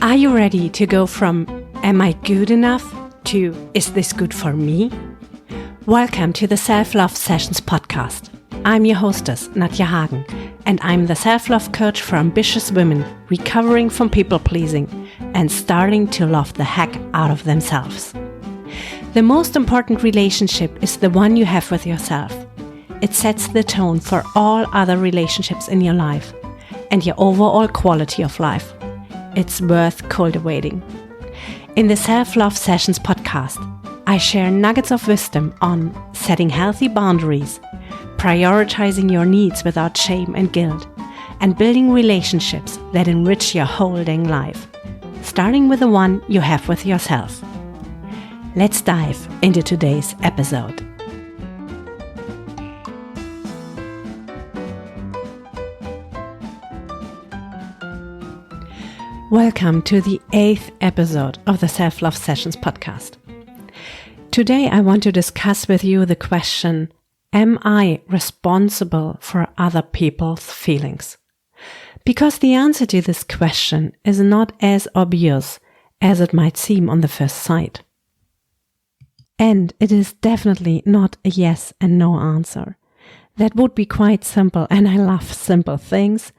Are you ready to go from am I good enough to is this good for me? Welcome to the Self-Love Sessions podcast. I'm your hostess, Nadja Hagen, and I'm the self-love coach for ambitious women recovering from people-pleasing and starting to love the heck out of themselves. The most important relationship is the one you have with yourself. It sets the tone for all other relationships in your life and your overall quality of life. It's worth cultivating. In the Self-Love Sessions podcast, I share nuggets of wisdom on setting healthy boundaries, prioritizing your needs without shame and guilt, and building relationships that enrich your whole dang life, starting with the one you have with yourself. Let's dive into today's episode. Welcome to the 8th episode of the Self-Love Sessions podcast. Today I want to discuss with you the question, am I responsible for other people's feelings? Because the answer to this question is not as obvious as it might seem on the first sight. And it is definitely not a yes and no answer. That would be quite simple, and I love simple things,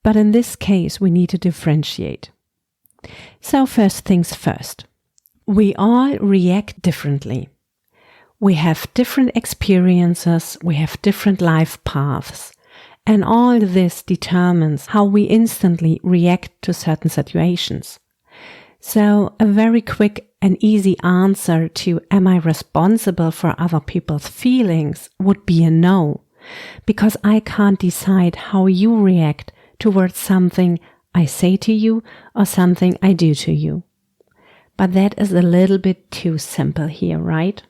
but in this case we need to differentiate. So first things first, we all react differently. We have different experiences, we have different life paths, and all this determines how we instantly react to certain situations. So a very quick and easy answer to am I responsible for other people's feelings would be a no, because I can't decide how you react towards something I say to you or something I do to you. But that is a little bit too simple here, right?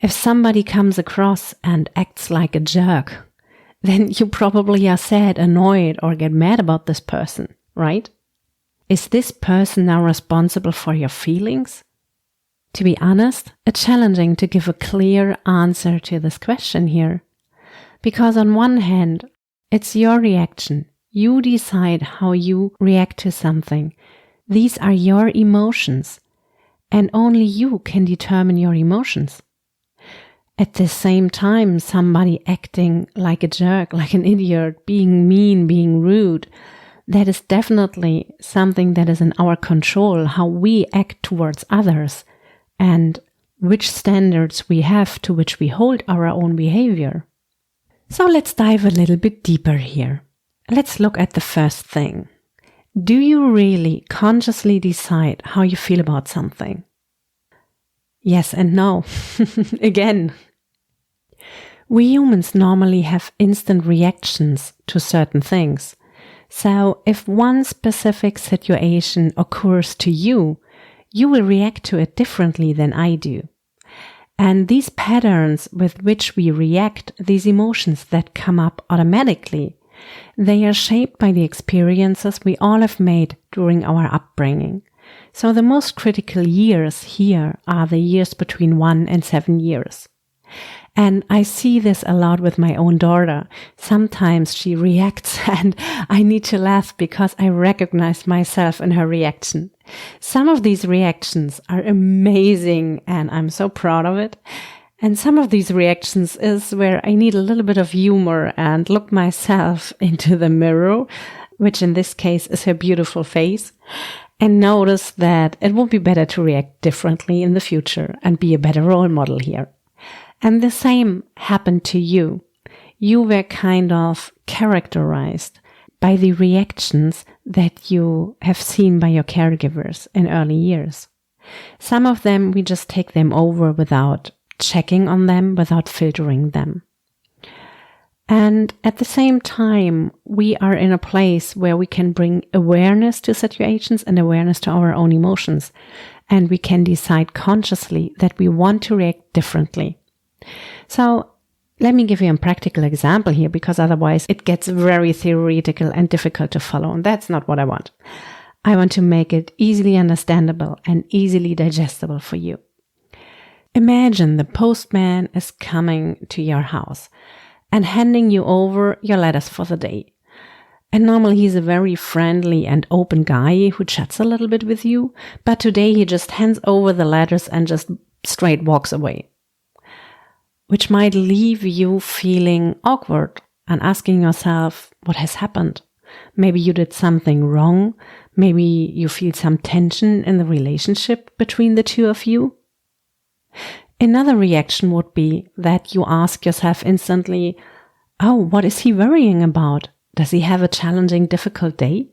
If somebody comes across and acts like a jerk, then you probably are sad, annoyed, or get mad about this person, right? Is this person now responsible for your feelings? To be honest, it's challenging to give a clear answer to this question here. Because on one hand, it's your reaction. You decide how you react to something. These are your emotions, and only you can determine your emotions. At the same time, somebody acting like a jerk, like an idiot, being mean, being rude, that is definitely something that is in our control, how we act towards others and which standards we have to which we hold our own behavior. So let's dive a little bit deeper here. Let's look at the first thing. Do you really consciously decide how you feel about something? Yes and no. Again. We humans normally have instant reactions to certain things. So if one specific situation occurs to you, you will react to it differently than I do. And these patterns with which we react, these emotions that come up automatically, they are shaped by the experiences we all have made during our upbringing. So the most critical years here are the years between 1 and 7 years. And I see this a lot with my own daughter. Sometimes she reacts and I need to laugh because I recognize myself in her reaction. Some of these reactions are amazing and I'm so proud of it. And some of these reactions is where I need a little bit of humor and look myself into the mirror, which in this case is her beautiful face, and notice that it would be better to react differently in the future and be a better role model here. And the same happened to you. You were kind of characterized by the reactions that you have seen by your caregivers in early years. Some of them, we just take them over without checking on them, without filtering them. And at the same time, we are in a place where we can bring awareness to situations and awareness to our own emotions. And we can decide consciously that we want to react differently. So let me give you a practical example here, because otherwise it gets very theoretical and difficult to follow. And that's not what I want. I want to make it easily understandable and easily digestible for you. Imagine the postman is coming to your house and handing you over your letters for the day. And normally he's a very friendly and open guy who chats a little bit with you, but today he just hands over the letters and just straight walks away. Which might leave you feeling awkward and asking yourself what has happened. Maybe you did something wrong. Maybe you feel some tension in the relationship between the two of you. Another reaction would be that you ask yourself instantly, oh, what is he worrying about? Does he have a challenging, difficult day?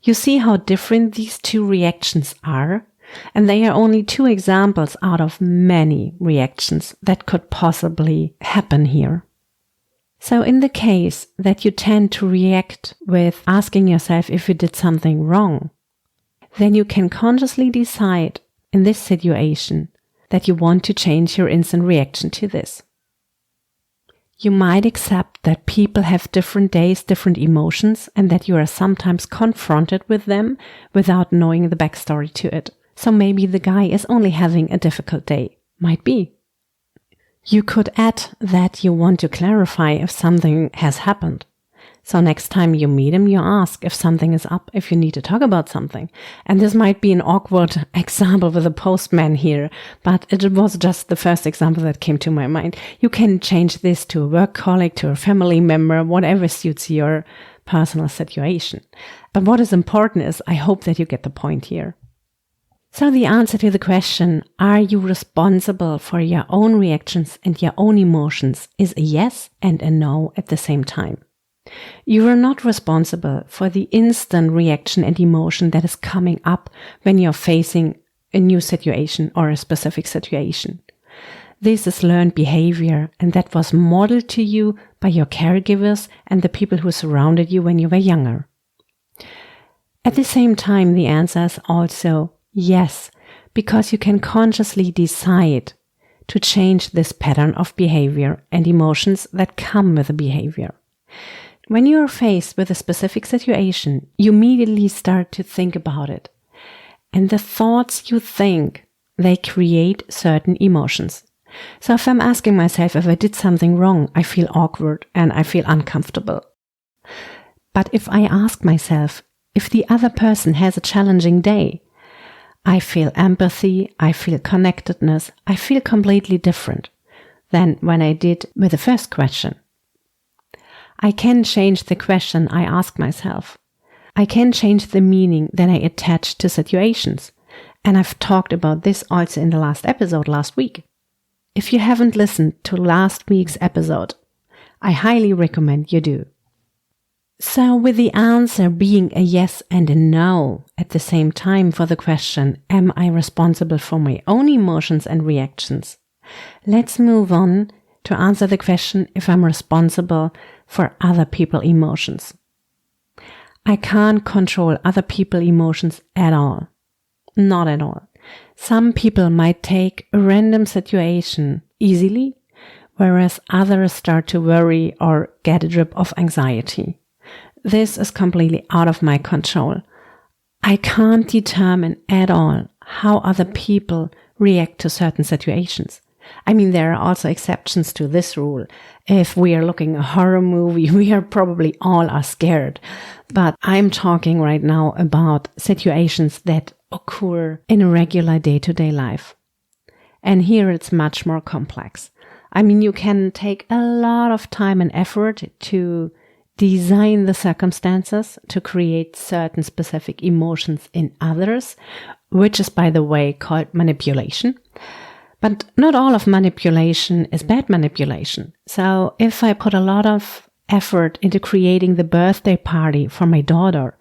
You see how different these two reactions are? And they are only two examples out of many reactions that could possibly happen here. So in the case that you tend to react with asking yourself if you did something wrong, then you can consciously decide in this situation that you want to change your instant reaction to this. You might accept that people have different days, different emotions, and that you are sometimes confronted with them without knowing the backstory to it. So maybe the guy is only having a difficult day. Might be. You could add that you want to clarify if something has happened. So next time you meet him, you ask if something is up, if you need to talk about something. And this might be an awkward example with a postman here, but it was just the first example that came to my mind. You can change this to a work colleague, to a family member, whatever suits your personal situation. But what is important is, I hope that you get the point here. So the answer to the question, are you responsible for your own reactions and your own emotions, is a yes and a no at the same time. You are not responsible for the instant reaction and emotion that is coming up when you're facing a new situation or a specific situation. This is learned behavior, and that was modeled to you by your caregivers and the people who surrounded you when you were younger. At the same time, the answer is also yes, because you can consciously decide to change this pattern of behavior and emotions that come with the behavior. When you are faced with a specific situation, you immediately start to think about it. And the thoughts you think, they create certain emotions. So if I'm asking myself if I did something wrong, I feel awkward and I feel uncomfortable. But if I ask myself if the other person has a challenging day, I feel empathy, I feel connectedness, I feel completely different than when I did with the first question. I can change the question I ask myself. I can change the meaning that I attach to situations. And I've talked about this also in the last episode last week. If you haven't listened to last week's episode, I highly recommend you do. So with the answer being a yes and a no at the same time for the question, am I responsible for my own emotions and reactions? Let's move on to answer the question if I'm responsible for other people's emotions. I can't control other people's emotions at all. Not at all. Some people might take a random situation easily, whereas others start to worry or get a grip of anxiety. This is completely out of my control. I can't determine at all how other people react to certain situations. I mean, there are also exceptions to this rule. If we are looking at a horror movie, we are probably all are scared. But I'm talking right now about situations that occur in a regular day-to-day life. And here it's much more complex. I mean, you can take a lot of time and effort to design the circumstances to create certain specific emotions in others, which is, by the way, called manipulation. But not all of manipulation is bad manipulation. So if I put a lot of effort into creating the birthday party for my daughter,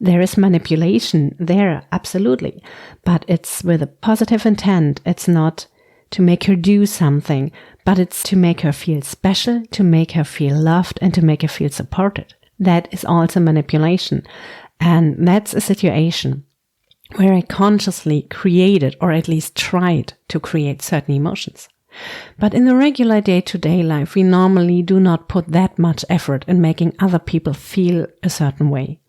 there is manipulation there, absolutely. But it's with a positive intent. It's not to make her do something, but it's to make her feel special, to make her feel loved, and to make her feel supported. That is also manipulation. And that's a situation where I consciously created, or at least tried to create certain emotions. But in the regular day-to-day life, we normally do not put that much effort in making other people feel a certain way.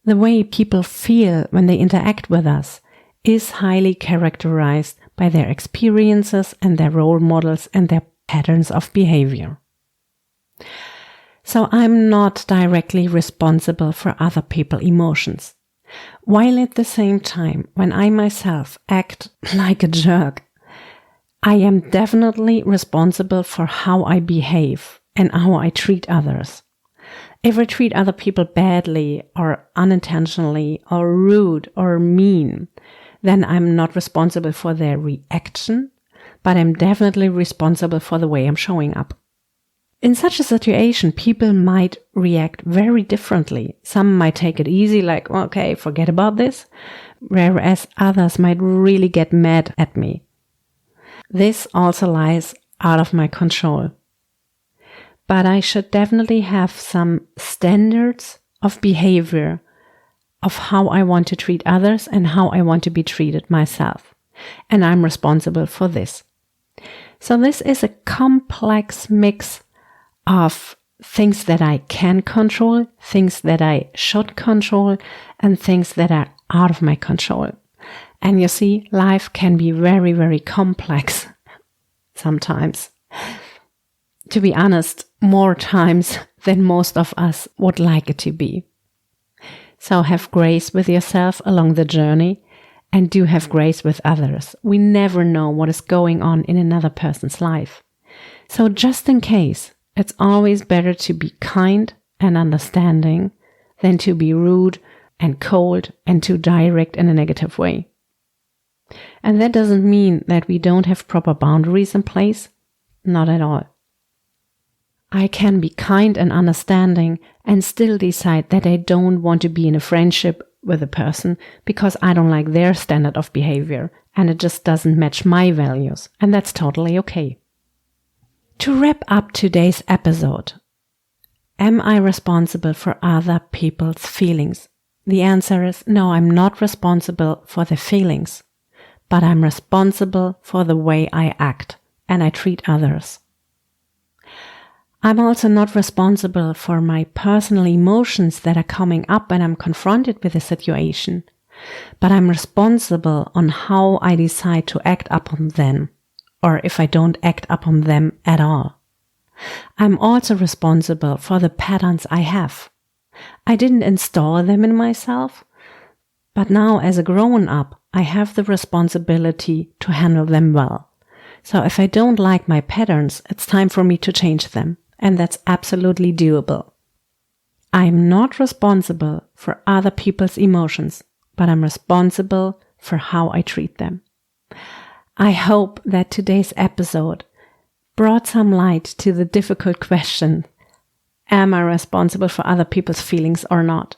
The way people feel when they interact with us is highly characterized by their experiences and their role models and their patterns of behavior. So I'm not directly responsible for other people's emotions. While at the same time, when I myself act like a jerk, I am definitely responsible for how I behave and how I treat others. If I treat other people badly or unintentionally or rude or mean, then I'm not responsible for their reaction, but I'm definitely responsible for the way I'm showing up. In such a situation, people might react very differently. Some might take it easy, like, okay, forget about this, whereas others might really get mad at me. This also lies out of my control. But I should definitely have some standards of behavior, of how I want to treat others and how I want to be treated myself. And I'm responsible for this. So this is a complex mix of things that I can control, things that I should control, and things that are out of my control. And you see, life can be very, very complex sometimes. To be honest, more times than most of us would like it to be. So have grace with yourself along the journey and do have grace with others. We never know what is going on in another person's life. So just in case, it's always better to be kind and understanding than to be rude and cold and too direct in a negative way. And that doesn't mean that we don't have proper boundaries in place. Not at all. I can be kind and understanding and still decide that I don't want to be in a friendship with a person because I don't like their standard of behavior and it just doesn't match my values. And that's totally okay. To wrap up today's episode, am I responsible for other people's feelings? The answer is no, I'm not responsible for the feelings, but I'm responsible for the way I act and I treat others. I'm also not responsible for my personal emotions that are coming up when I'm confronted with a situation, but I'm responsible on how I decide to act upon them, or if I don't act upon them at all. I'm also responsible for the patterns I have. I didn't install them in myself, but now as a grown-up, I have the responsibility to handle them well. So if I don't like my patterns, it's time for me to change them. And that's absolutely doable. I'm not responsible for other people's emotions, but I'm responsible for how I treat them. I hope that today's episode brought some light to the difficult question, am I responsible for other people's feelings or not?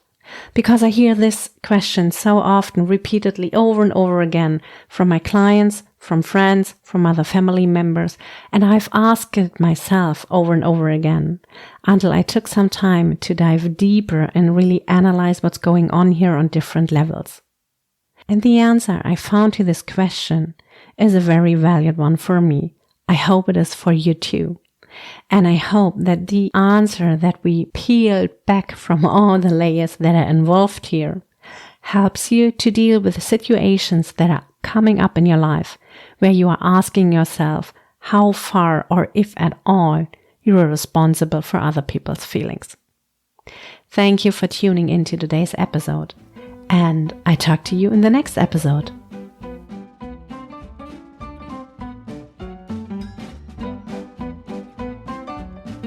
Because I hear this question so often, repeatedly, over and over again from my clients, from friends, from other family members, and I've asked it myself over and over again until I took some time to dive deeper and really analyze what's going on here on different levels. And the answer I found to this question is a very valid one for me. I hope it is for you too. And I hope that the answer that we peeled back from all the layers that are involved here helps you to deal with the situations that are coming up in your life where you are asking yourself how far or if at all you are responsible for other people's feelings. Thank you for tuning into today's episode, and I talk to you in the next episode.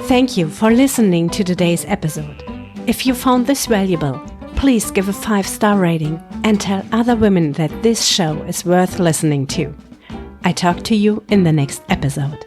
Thank you for listening to today's episode. If you found this valuable, please give a 5-star rating and tell other women that this show is worth listening to. I talk to you in the next episode.